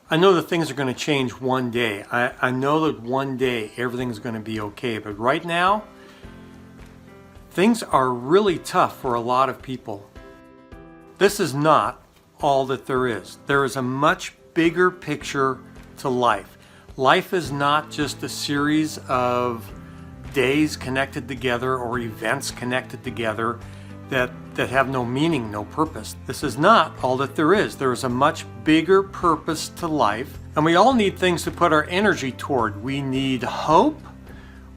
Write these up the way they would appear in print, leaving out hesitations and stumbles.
I know that things are going to change one day. I know that one day everything's going to be okay. But right now, things are really tough for a lot of people. This is not all that there is. There is a much bigger picture to life. Life is not just a series of days connected together or events connected together that have no meaning, no purpose. This is not all that there is. There is a much bigger purpose to life, and we all need things to put our energy toward. We need hope.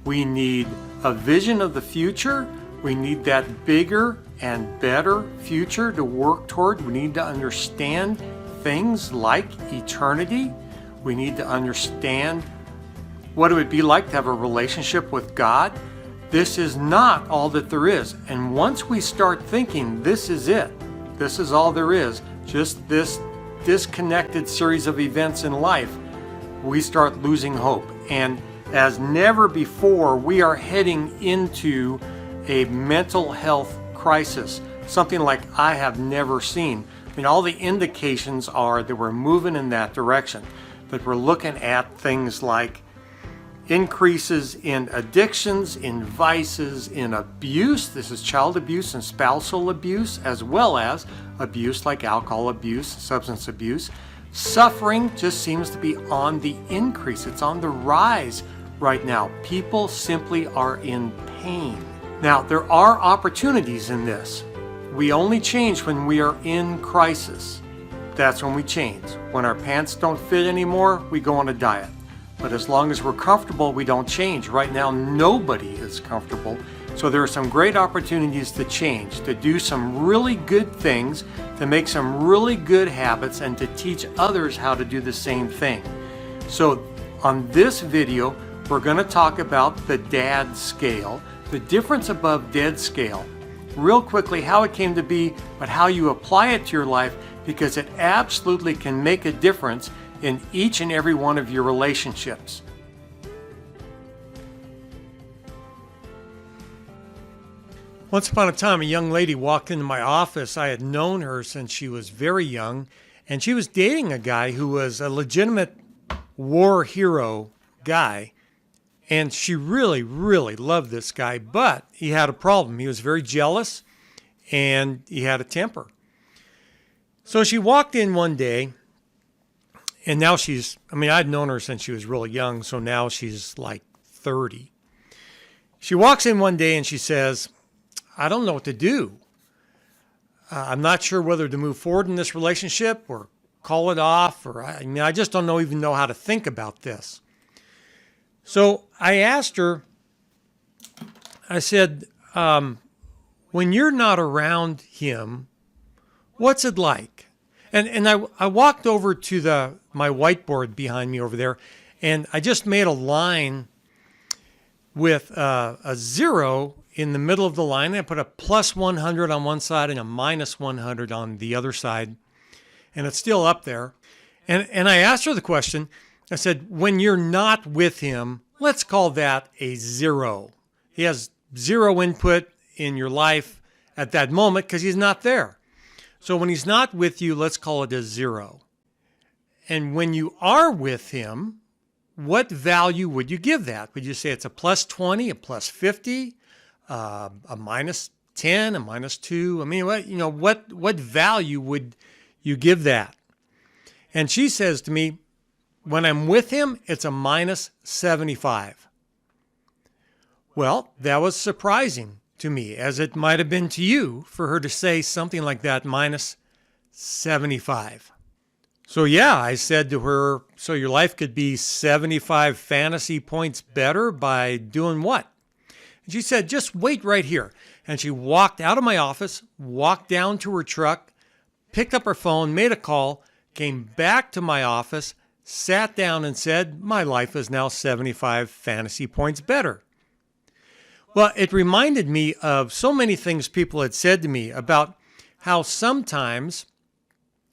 We need a vision of the future. We need that bigger and better future to work toward. We need to understand things like eternity. We need to understand what it would be like to have a relationship with God. This is not all that there is. And once we start thinking this is it, this is all there is, just this disconnected series of events in life, we start losing hope. And as never before, we are heading into a mental health crisis, something like I have never seen. I mean, all the indications are that we're moving in that direction, that we're looking at things like increases in addictions, in vices, in abuse. This is child abuse and spousal abuse, as well as abuse like alcohol abuse, substance abuse. Suffering just seems to be on the increase. It's on the rise right now. People simply are in pain. Now, there are opportunities in this. We only change when we are in crisis. That's when we change. When our pants don't fit anymore, we go on a diet. But as long as we're comfortable, we don't change. Right now, nobody is comfortable. So there are some great opportunities to change, to do some really good things, to make some really good habits, and to teach others how to do the same thing. So on this video, we're going to talk about the DAD scale, the difference above dead scale. Real quickly, how it came to be, but how you apply it to your life, because it absolutely can make a difference in each and every one of your relationships. Once upon a time, a young lady walked into my office. I had known her since she was very young, and she was dating a guy who was a legitimate war hero guy. And she really, really loved this guy, but he had a problem. He was very jealous, and he had a temper. So she walked in one day, and now I'd known her since she was really young, so now she's like 30. She walks in one day and she says, I don't know what to do. I'm not sure whether to move forward in this relationship or call it off, or I just don't even know how to think about this. So I asked her, I said, when you're not around him, what's it like? And I walked over to my whiteboard behind me over there, and I just made a line with a 0 in the middle of the line. I put a plus 100 on one side and a minus 100 on the other side, and it's still up there. And I asked her the question. I said, when you're not with him, let's call that a 0. He has 0 input in your life at that moment because he's not there. So when he's not with you, let's call it a 0. And when you are with him, what value would you give that? Would you say it's a plus 20, a plus 50, a minus 10, a minus 2? I mean, what value would you give that? And she says to me, when I'm with him, it's a minus 75. Well, that was surprising to me, as it might have been to you, for her to say something like that, minus 75. So yeah, I said to her, so your life could be 75 fantasy points better by doing what? And she said, just wait right here. And she walked out of my office, walked down to her truck, picked up her phone, made a call, came back to my office, sat down and said, my life is now 75 fantasy points better. Well, it reminded me of so many things people had said to me about how sometimes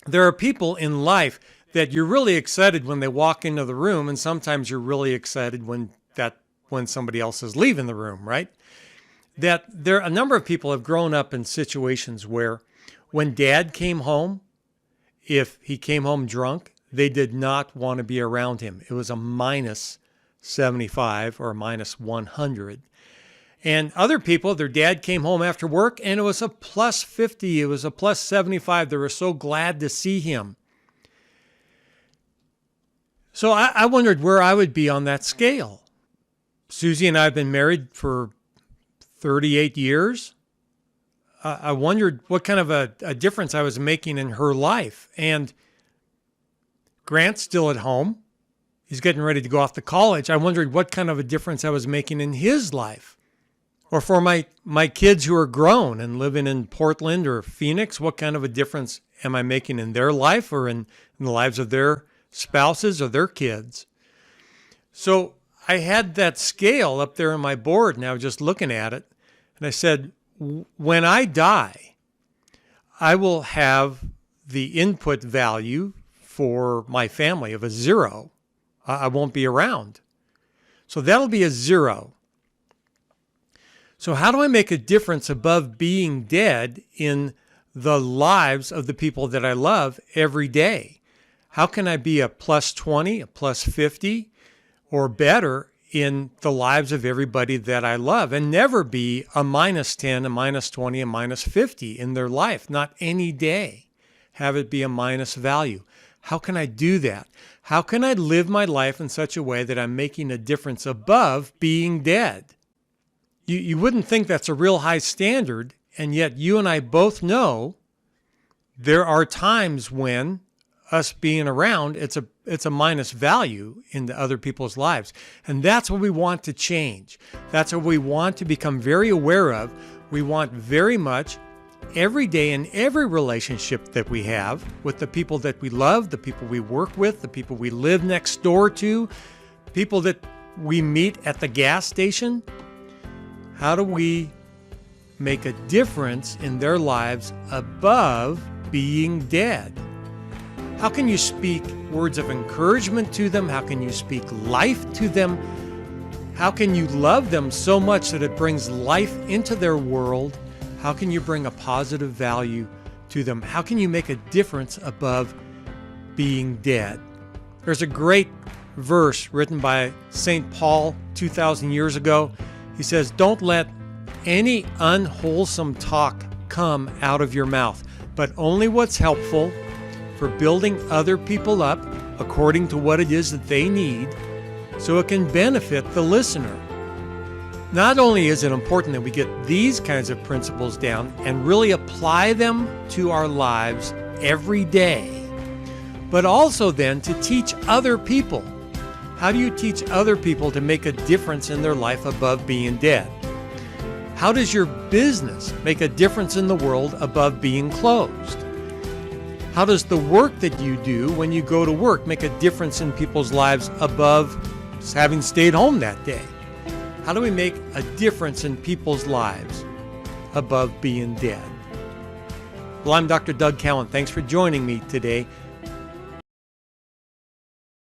there are people in life that you're really excited when they walk into the room, and sometimes you're really excited when somebody else is leaving the room, right? That a number of people have grown up in situations where when dad came home, if he came home drunk, they did not want to be around him. It was a minus 75 or a minus 100. And other people, their dad came home after work and it was a plus 50. It was a plus 75. They were so glad to see him. So I wondered where I would be on that scale. Susie and I have been married for 38 years. I wondered what kind of a difference I was making in her life. And Grant's still at home. He's getting ready to go off to college. I wondered what kind of a difference I was making in his life. Or for my kids who are grown and living in Portland or Phoenix, what kind of a difference am I making in their life or in the lives of their spouses or their kids? So I had that scale up there on my board and I was just looking at it. And I said, when I die, I will have the input value for my family of a 0. I won't be around. So that'll be a 0. So how do I make a difference above being dead in the lives of the people that I love every day? How can I be a plus 20, a plus 50, or better in the lives of everybody that I love and never be a minus 10, a minus 20, a minus 50 in their life? Not any day have it be a minus value. How can I do that? How can I live my life in such a way that I'm making a difference above being dead? You wouldn't think that's a real high standard, and yet you and I both know there are times when us being around, it's a minus value in the other people's lives. And that's what we want to change. That's what we want to become very aware of. We want very much every day in every relationship that we have with the people that we love, the people we work with, the people we live next door to, people that we meet at the gas station. How do we make a difference in their lives above being dead? How can you speak words of encouragement to them? How can you speak life to them? How can you love them so much that it brings life into their world? How can you bring a positive value to them? How can you make a difference above being dead? There's a great verse written by St. Paul 2,000 years ago. He says, "Don't let any unwholesome talk come out of your mouth, but only what's helpful for building other people up according to what it is that they need, so it can benefit the listener." Not only is it important that we get these kinds of principles down and really apply them to our lives every day, but also then to teach other people. How do you teach other people to make a difference in their life above being dead? How does your business make a difference in the world above being closed? How does the work that you do when you go to work make a difference in people's lives above having stayed home that day? How do we make a difference in people's lives above being dead? Well, I'm Dr. Doug Cowan. Thanks for joining me today